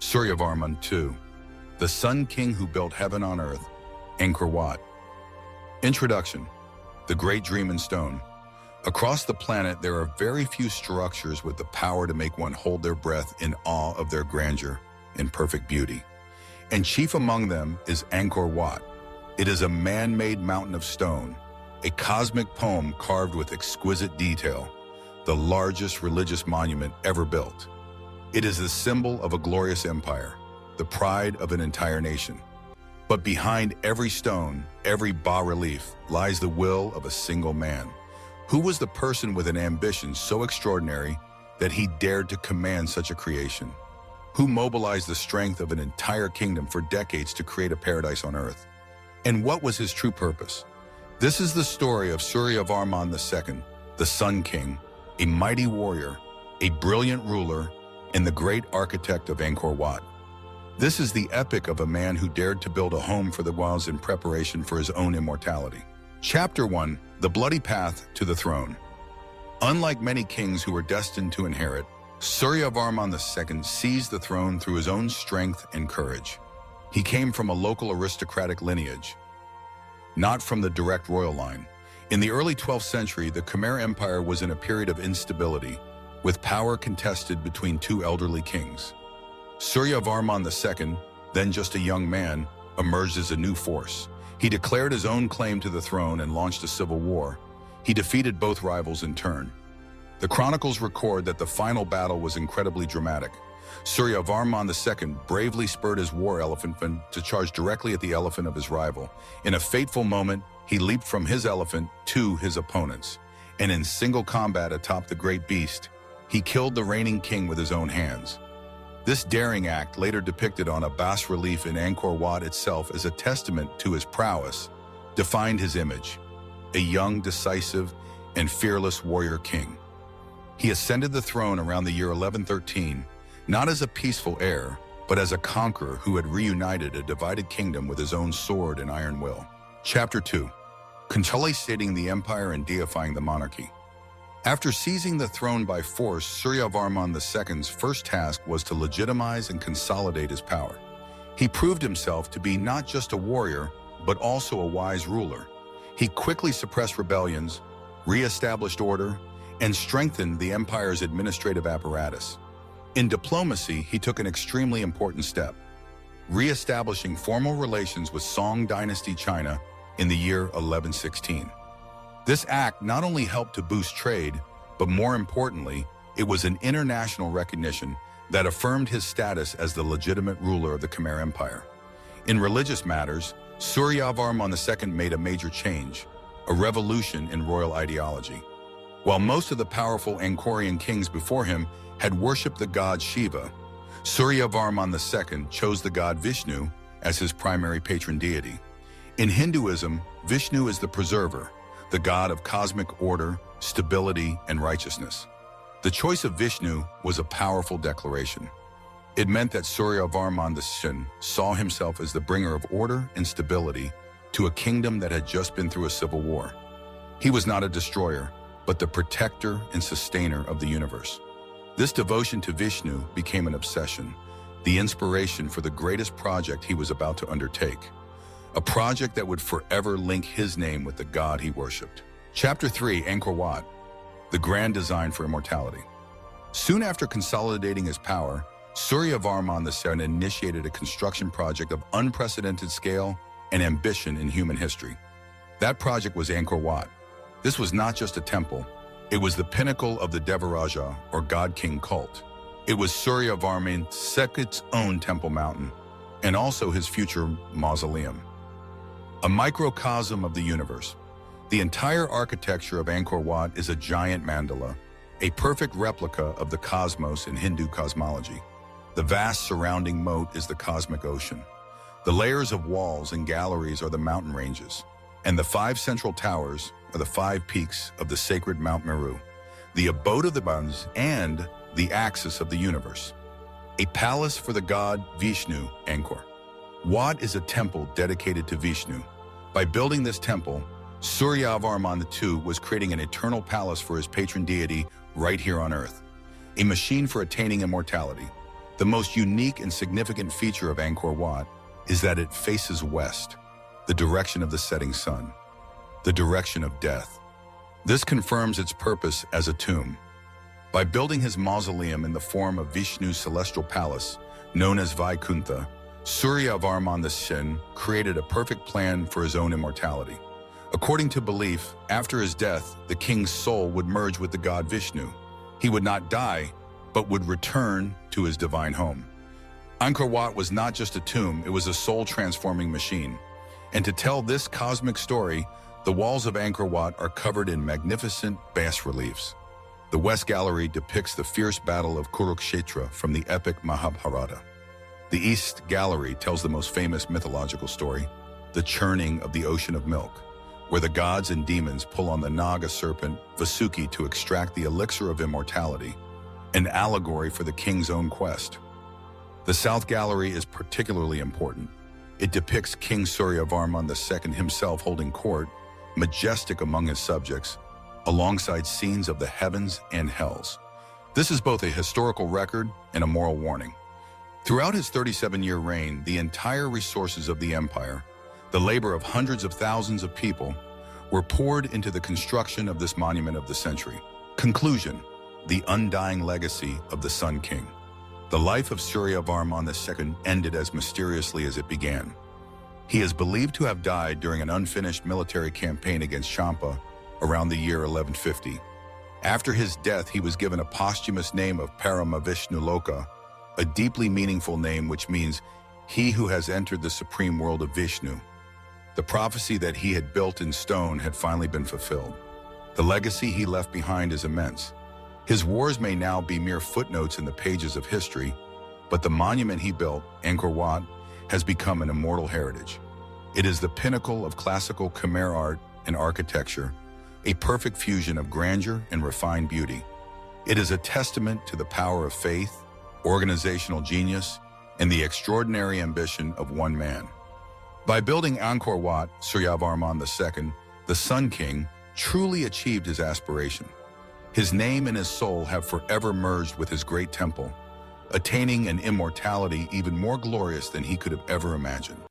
Suryavarman II, the Sun King who built heaven on earth, Angkor Wat. Introduction: the Great Dream in Stone. Across the planet, there are very few structures with the power to make one hold their breath in awe of their grandeur and perfect beauty. And chief among them is Angkor Wat. It is a man-made mountain of stone, a cosmic poem carved with exquisite detail, the largest religious monument ever built. It is the symbol of a glorious empire, the pride of an entire nation. But behind every stone, every bas-relief, lies the will of a single man. Who was the person with an ambition so extraordinary that he dared to command such a creation? Who mobilized the strength of an entire kingdom for decades to create a paradise on earth? And what was his true purpose? This is the story of Suryavarman II, the Sun King, a mighty warrior, a brilliant ruler, and the great architect of Angkor Wat. This is the epic of a man who dared to build a home for the gods in preparation for his own immortality. Chapter 1: The Bloody Path to the Throne. Unlike many kings who were destined to inherit, Suryavarman II seized the throne through his own strength and courage. He came from a local aristocratic lineage, not from the direct royal line. In the early 12th century, the Khmer Empire was in a period of instability, with power contested between two elderly kings. Suryavarman II, then just a young man, emerged as a new force. He declared his own claim to the throne and launched a civil war. He defeated both rivals in turn. The chronicles record that the final battle was incredibly dramatic. Suryavarman II bravely spurred his war elephant to charge directly at the elephant of his rival. In a fateful moment, he leaped from his elephant to his opponents, and in single combat atop the great beast, he killed the reigning king with his own hands. This daring act, later depicted on a bas-relief in Angkor Wat itself as a testament to his prowess, defined his image: a young, decisive, and fearless warrior king. He ascended the throne around the year 1113, not as a peaceful heir, but as a conqueror who had reunited a divided kingdom with his own sword and iron will. Chapter 2: Consolidating the empire and deifying the monarchy. After seizing the throne by force, Suryavarman II's first task was to legitimize and consolidate his power. He proved himself to be not just a warrior, but also a wise ruler. He quickly suppressed rebellions, re-established order, and strengthened the empire's administrative apparatus. In diplomacy, he took an extremely important step, re-establishing formal relations with Song Dynasty China in the year 1116. This act not only helped to boost trade, but more importantly, it was an international recognition that affirmed his status as the legitimate ruler of the Khmer Empire. In religious matters, Suryavarman II made a major change, a revolution in royal ideology. While most of the powerful Angkorian kings before him had worshipped the god Shiva, Suryavarman II chose the god Vishnu as his primary patron deity. In Hinduism, Vishnu is the preserver, the god of cosmic order, stability, and righteousness. The choice of Vishnu was a powerful declaration. It meant that Suryavarman II saw himself as the bringer of order and stability to a kingdom that had just been through a civil war. He was not a destroyer, but the protector and sustainer of the universe. This devotion to Vishnu became an obsession, the inspiration for the greatest project he was about to undertake, a project that would forever link his name with the god he worshipped. Chapter 3: Angkor Wat, the grand design for immortality. Soon after consolidating his power, Suryavarman II initiated a construction project of unprecedented scale and ambition in human history. That project was Angkor Wat. This was not just a temple, it was the pinnacle of the Devaraja, or God King cult. It was Suryavarman II's own temple mountain, and also his future mausoleum. A microcosm of the universe. The entire architecture of Angkor Wat is a giant mandala, a perfect replica of the cosmos in Hindu cosmology. The vast surrounding moat is the cosmic ocean. The layers of walls and galleries are the mountain ranges, and the 5 central towers are the 5 peaks of the sacred Mount Meru, the abode of the gods and the axis of the universe. A palace for the god Vishnu, Angkor Wat is a temple dedicated to Vishnu. By building this temple, Suryavarman II was creating an eternal palace for his patron deity right here on earth, a machine for attaining immortality. The most unique and significant feature of Angkor Wat is that it faces west, the direction of the setting sun, the direction of death. This confirms its purpose as a tomb. By building his mausoleum in the form of Vishnu's celestial palace, known as Vaikuntha, Suryavarman II created a perfect plan for his own immortality. According to belief, after his death, the king's soul would merge with the god Vishnu. He would not die, but would return to his divine home. Angkor Wat was not just a tomb, it was a soul-transforming machine. And to tell this cosmic story, the walls of Angkor Wat are covered in magnificent bas-reliefs. The West Gallery depicts the fierce battle of Kurukshetra from the epic Mahabharata. The East Gallery tells the most famous mythological story, the churning of the ocean of milk, where the gods and demons pull on the Naga serpent Vasuki to extract the elixir of immortality, an allegory for the king's own quest. The South Gallery is particularly important. It depicts King Suryavarman II himself holding court, majestic among his subjects, alongside scenes of the heavens and hells. This is both a historical record and a moral warning. Throughout his 37-year reign, the entire resources of the empire, the labor of hundreds of thousands of people, were poured into the construction of this monument of the century. Conclusion: the undying legacy of the Sun King. The life of Suryavarman II ended as mysteriously as it began. He is believed to have died during an unfinished military campaign against Champa around the year 1150. After his death, he was given a posthumous name of Parama Vishnu Loka, a deeply meaningful name which means he who has entered the supreme world of Vishnu. The prophecy that he had built in stone had finally been fulfilled. The legacy he left behind is immense. His wars may now be mere footnotes in the pages of history, but the monument he built, Angkor Wat, has become an immortal heritage. It is the pinnacle of classical Khmer art and architecture, a perfect fusion of grandeur and refined beauty. It is a testament to the power of faith, organizational genius, and the extraordinary ambition of one man. By building Angkor Wat, Suryavarman II, the Sun King, truly achieved his aspiration. His name and his soul have forever merged with his great temple, attaining an immortality even more glorious than he could have ever imagined.